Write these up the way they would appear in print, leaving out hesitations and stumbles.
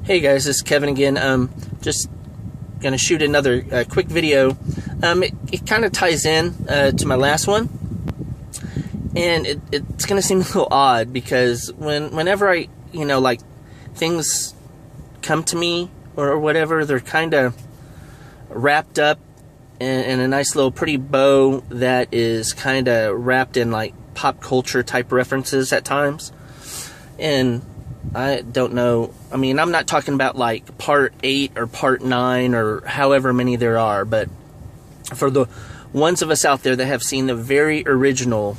Hey guys, this is Kevin again. Just gonna shoot another quick video. It kind of ties in to my last one, and it's gonna seem a little odd because whenever I, like things come to me or whatever, they're kind of wrapped up in a nice little pretty bow that is kind of wrapped in like pop culture type references at times. And I don't know, I mean, I'm not talking about like part 8 or part 9 or however many there are, but for the ones of us out there that have seen the very original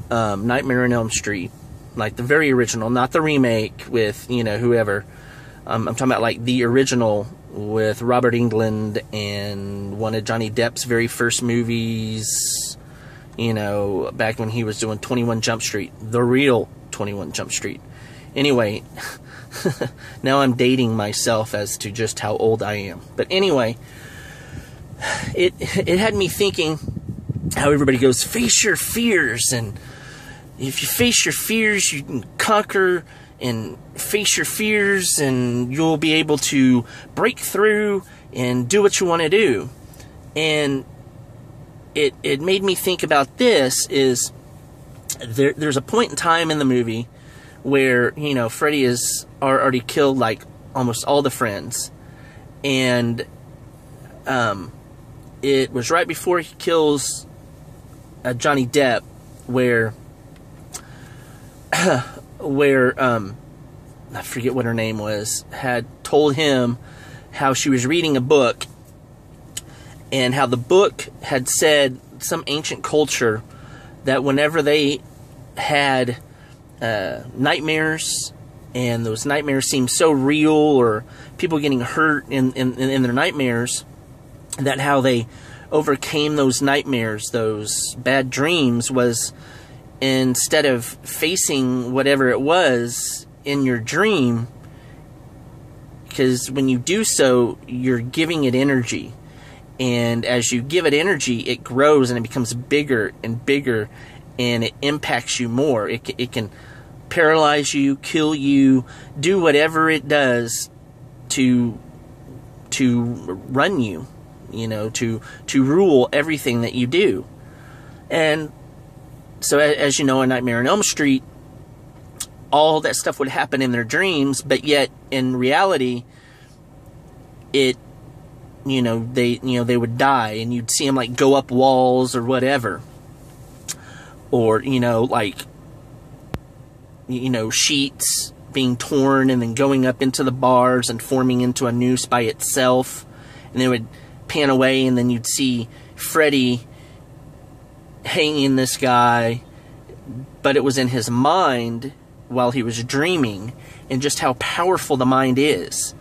Nightmare on Elm Street, like the very original, not the remake with, whoever. I'm talking about like the original with Robert Englund and one of Johnny Depp's very first movies, back when he was doing 21 Jump Street, the real 21 Jump Street. Anyway, now I'm dating myself as to just how old I am. But anyway, it had me thinking how everybody goes, face your fears, and if you face your fears, you can conquer, and face your fears, and you'll be able to break through and do what you want to do. And it made me think about this, is there's a point in time in the movie where, Freddy has already killed, like, almost all the friends. And it was right before he kills Johnny Depp, where I forget what her name was, had told him how she was reading a book, and how the book had said, some ancient culture, that whenever they had nightmares, and those nightmares seemed so real, or people getting hurt in their nightmares, that how they overcame those nightmares, those bad dreams, was instead of facing whatever it was in your dream, because when you do so, you're giving it energy, and as you give it energy, it grows and it becomes bigger and bigger, and it impacts you more. It can paralyze you, kill you, do whatever it does to run you, to rule everything that you do. And so, as you know, in Nightmare on Elm Street, all that stuff would happen in their dreams, but yet in reality, they would die, and you'd see them like go up walls or whatever, or sheets being torn and then going up into the bars and forming into a noose by itself, and they would pan away, and then you'd see Freddy hanging this guy, but it was in his mind while he was dreaming, and just how powerful the mind is.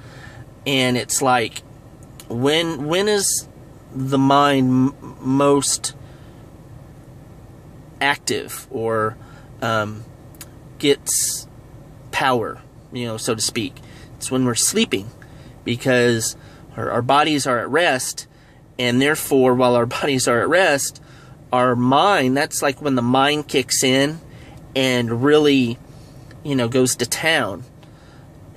And it's like, when is the mind most active, or gets power, so to speak? It's when we're sleeping, because our bodies are at rest, and therefore, while our bodies are at rest, our mind, that's like when the mind kicks in and really, goes to town.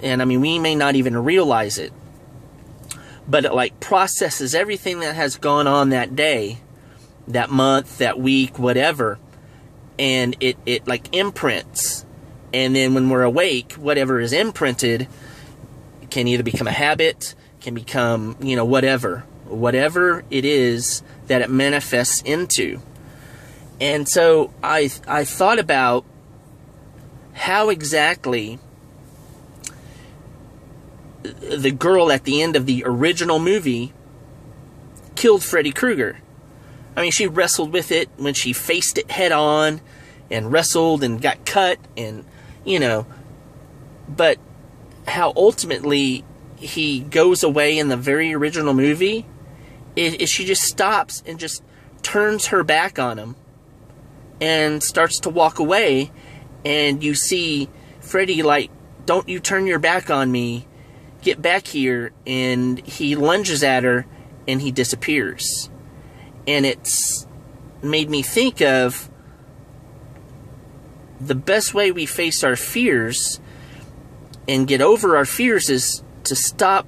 And I mean, we may not even realize it, but it like processes everything that has gone on that day, that month, that week, whatever, and it like imprints. And then when we're awake, whatever is imprinted can either become a habit, can become, whatever it is that it manifests into. And so I thought about how exactly the girl at the end of the original movie killed Freddy Krueger. I mean, she wrestled with it when she faced it head on, and wrestled and got cut, and but how ultimately he goes away in the very original movie is she just stops and just turns her back on him and starts to walk away, and you see Freddy like, don't you turn your back on me, get back here, and he lunges at her and he disappears. And it's made me think of the best way we face our fears and get over our fears is to stop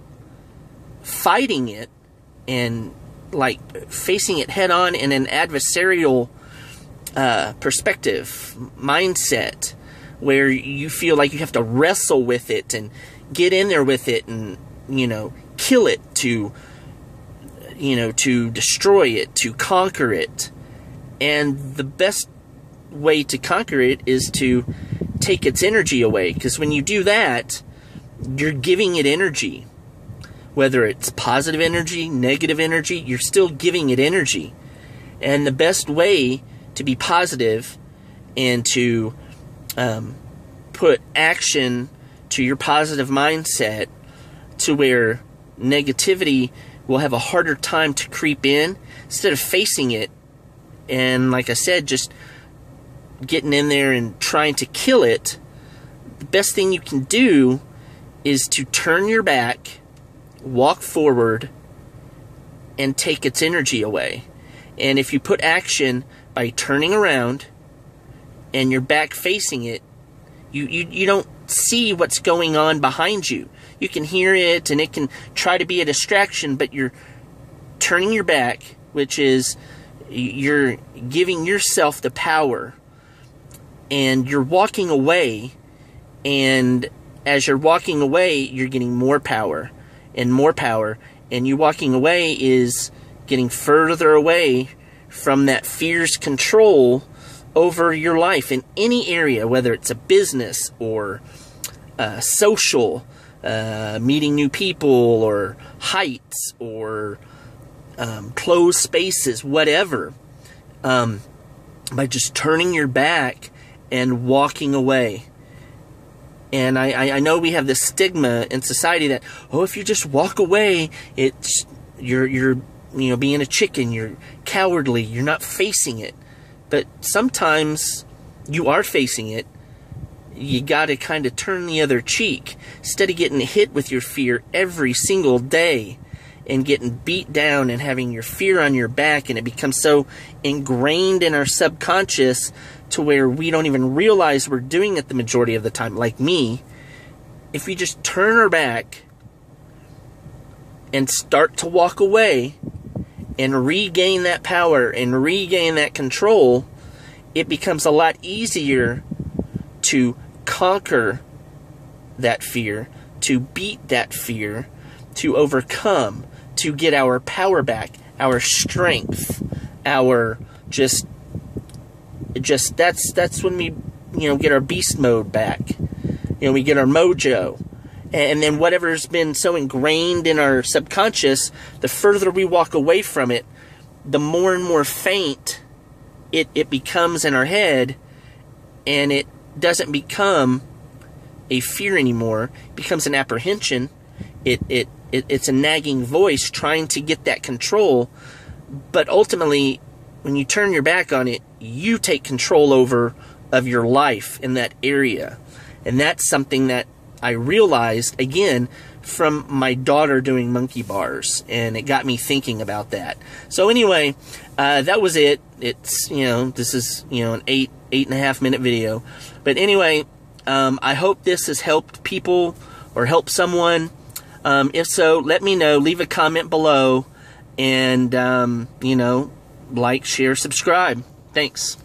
fighting it and like facing it head on in an adversarial perspective, mindset, where you feel like you have to wrestle with it and get in there with it and, you know, kill it to, you know, to destroy it, to conquer it. And the best way to conquer it is to take its energy away, because when you do that, you're giving it energy. Whether it's positive energy, negative energy, you're still giving it energy. And the best way to be positive and to put action to your positive mindset to where negativity will have a harder time to creep in, instead of facing it and, like I said, just getting in there and trying to kill it, the best thing you can do is to turn your back, walk forward, and take its energy away. And if you put action by turning around and you're back facing it, you don't see what's going on behind you. You can hear it and it can try to be a distraction, but you're turning your back, which is you're giving yourself the power, and you're walking away, and as you're walking away, you're getting more power, and you walking away is getting further away from that fear's control over your life in any area, whether it's a business or social, meeting new people, or heights, or closed spaces, whatever. By just turning your back and walking away. And I know we have this stigma in society that, oh, if you just walk away, it's you're you know, being a chicken, you're cowardly, you're not facing it. But sometimes you are facing it. You got to kind of turn the other cheek, instead of getting hit with your fear every single day and getting beat down and having your fear on your back, and it becomes so ingrained in our subconscious to where we don't even realize we're doing it the majority of the time. Like me, if we just turn our back and start to walk away and regain that power and regain that control, it becomes a lot easier to conquer that fear, to beat that fear, to overcome, to get our power back, our strength, our just that's when we, you know, get our beast mode back. You know, we get our mojo. And then whatever's been so ingrained in our subconscious, the further we walk away from it, the more and more faint it becomes in our head, and it doesn't become a fear anymore. It becomes an apprehension. It's a nagging voice trying to get that control. But ultimately, when you turn your back on it, you take control of your life in that area. And that's something that I realized, again, from my daughter doing monkey bars, and it got me thinking about that. So anyway, that was it. It's, you know, this is, you know, an 8.5 minute video. But anyway, I hope this has helped people or helped someone. If so, let me know. Leave a comment below, and, you know, like, share, subscribe. Thanks.